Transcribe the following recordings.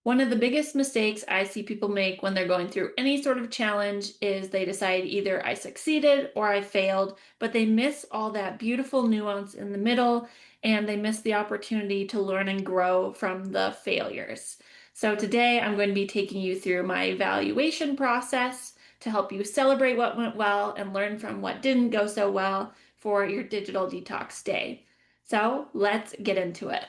One of the biggest mistakes I see people make when they're going through any sort of challenge is they decide either I succeeded or I failed, but they miss all that beautiful nuance in the middle and they miss the opportunity to learn and grow from the failures. So today I'm going to be taking you through my evaluation process to help you celebrate what went well and learn from what didn't go so well for your digital detox day. So let's get into it.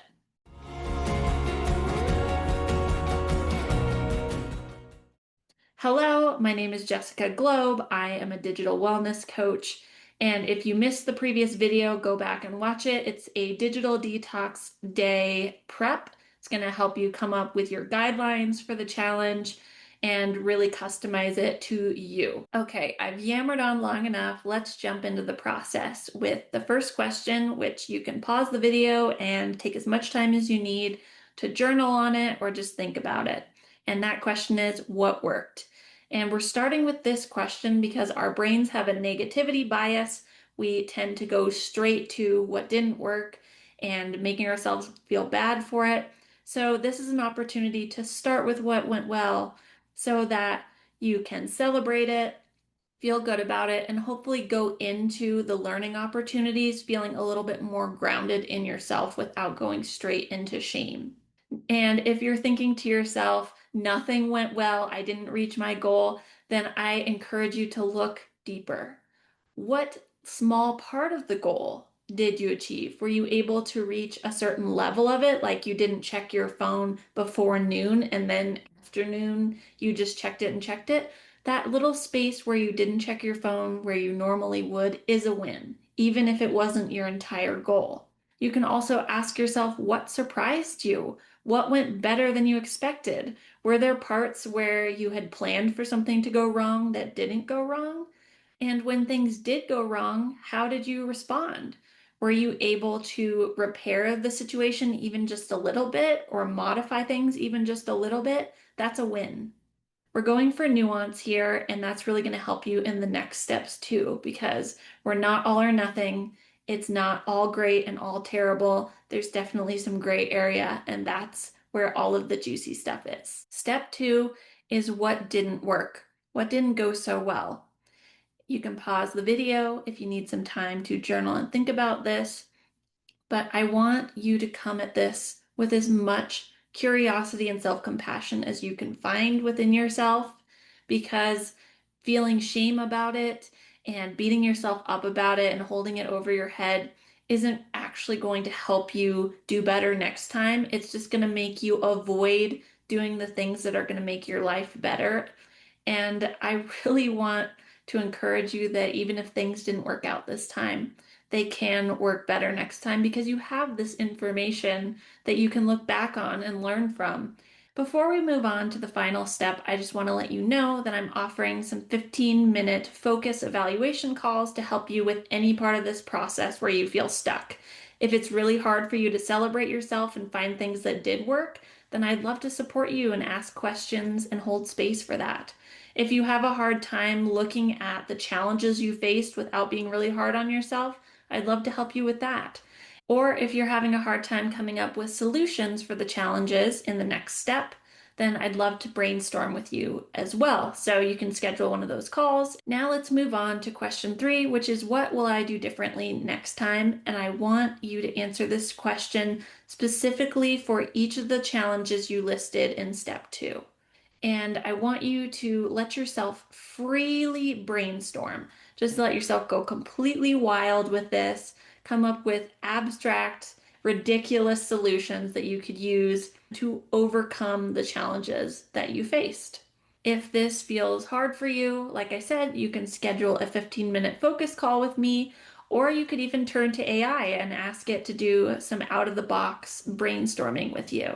Hello, my name is Jessica Globe. I am a digital wellness coach. And if you missed the previous video, go back and watch it. It's a digital detox day prep. It's going to help you come up with your guidelines for the challenge and really customize it to you. Okay, I've yammered on long enough. Let's jump into the process with the first question, which you can pause the video and take as much time as you need to journal on it or just think about it. And that question is, what worked? And we're starting with this question because our brains have a negativity bias. We tend to go straight to what didn't work and making ourselves feel bad for it. So this is an opportunity to start with what went well so that you can celebrate it, feel good about it, and hopefully go into the learning opportunities feeling a little bit more grounded in yourself without going straight into shame. And if you're thinking to yourself, nothing went well, I didn't reach my goal, then I encourage you to look deeper. What small part of the goal did you achieve? Were you able to reach a certain level of it? Like you didn't check your phone before noon and then afternoon you just checked it and checked it? That little space where you didn't check your phone where you normally would is a win, even if it wasn't your entire goal. You can also ask yourself what surprised you? What went better than you expected? Were there parts where you had planned for something to go wrong that didn't go wrong? And when things did go wrong, how did you respond? Were you able to repair the situation even just a little bit or modify things even just a little bit? That's a win. We're going for nuance here, and that's really going to help you in the next steps too, because we're not all or nothing. It's not all great and all terrible. There's definitely some gray area, and that's where all of the juicy stuff is. Step two is what didn't work, what didn't go so well. You can pause the video if you need some time to journal and think about this, but I want you to come at this with as much curiosity and self-compassion as you can find within yourself, because feeling shame about it and beating yourself up about it and holding it over your head isn't actually going to help you do better next time. It's just going to make you avoid doing the things that are going to make your life better. And I really want to encourage you that even if things didn't work out this time, they can work better next time because you have this information that you can look back on and learn from. Before we move on to the final step, I just want to let you know that I'm offering some 15-minute focus evaluation calls to help you with any part of this process where you feel stuck. If it's really hard for you to celebrate yourself and find things that did work, then I'd love to support you and ask questions and hold space for that. If you have a hard time looking at the challenges you faced without being really hard on yourself, I'd love to help you with that. Or if you're having a hard time coming up with solutions for the challenges in the next step, then I'd love to brainstorm with you as well. So you can schedule one of those calls. Now let's move on to question three, which is what will I do differently next time? And I want you to answer this question specifically for each of the challenges you listed in step two. And I want you to let yourself freely brainstorm. Just let yourself go completely wild with this. Come up with abstract, ridiculous solutions that you could use to overcome the challenges that you faced. If this feels hard for you, like I said, you can schedule a 15-minute focus call with me, or you could even turn to AI and ask it to do some out-of-the-box brainstorming with you.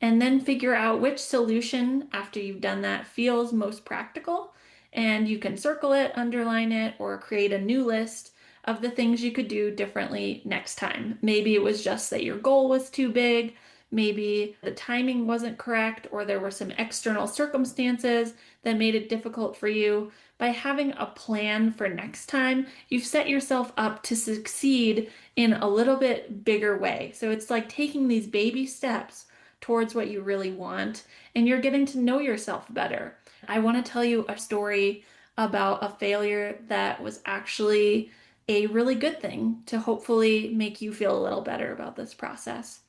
And then figure out which solution after you've done that feels most practical. And you can circle it, underline it, or create a new list of the things you could do differently next time. Maybe it was just that your goal was too big. Maybe the timing wasn't correct, or there were some external circumstances that made it difficult for you. By having a plan for next time, you've set yourself up to succeed in a little bit bigger way. So it's like taking these baby steps towards what you really want, and you're getting to know yourself better. I want to tell you a story about a failure that was actually a really good thing to hopefully make you feel a little better about this process.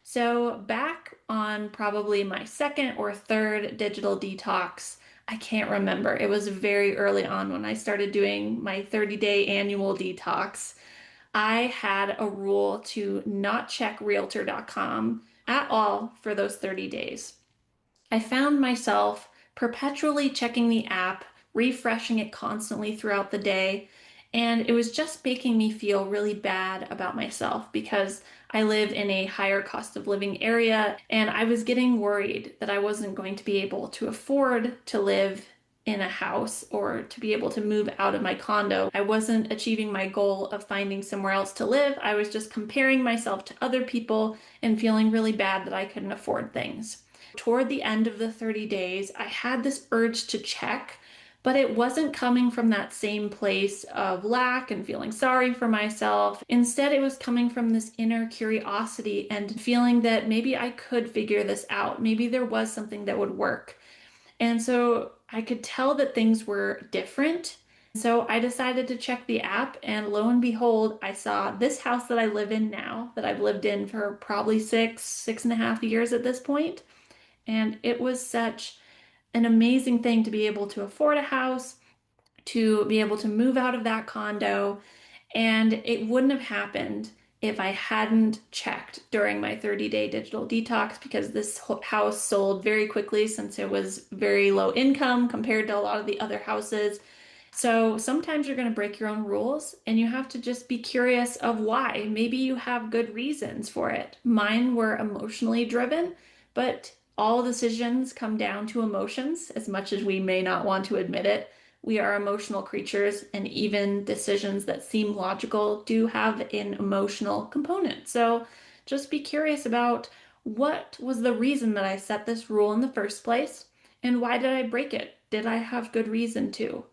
So, back on probably my second or third digital detox, I can't remember. It was very early on when I started doing my 30-day annual detox. I had a rule to not check realtor.com at all for those 30 days. I found myself perpetually checking the app, refreshing it constantly throughout the day, and it was just making me feel really bad about myself because I live in a higher cost of living area and I was getting worried that I wasn't going to be able to afford to live in a house or to be able to move out of my condo. I wasn't achieving my goal of finding somewhere else to live. I was just comparing myself to other people and feeling really bad that I couldn't afford things. Toward the end of the 30 days, I had this urge to check, but it wasn't coming from that same place of lack and feeling sorry for myself. Instead, it was coming from this inner curiosity and feeling that maybe I could figure this out. Maybe there was something that would work. And so I could tell that things were different. So I decided to check the app, and lo and behold, I saw this house that I live in now, that I've lived in for probably 6.5 years at this point. And it was such an amazing thing to be able to afford a house, to be able to move out of that condo. And it wouldn't have happened if I hadn't checked during my 30-day digital detox because this house sold very quickly since it was very low income compared to a lot of the other houses. So sometimes you're going to break your own rules and you have to just be curious of why. Maybe you have good reasons for it. Mine were emotionally driven, but all decisions come down to emotions, as much as we may not want to admit it. We are emotional creatures, and even decisions that seem logical do have an emotional component. So just be curious about what was the reason that I set this rule in the first place, and why did I break it? Did I have good reason to?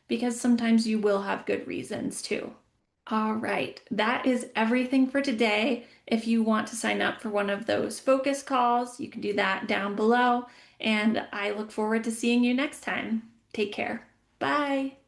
Because sometimes you will have good reasons too. All right, that is everything for today. If you want to sign up for one of those focus calls, you can do that down below. And I look forward to seeing you next time. Take care. Bye.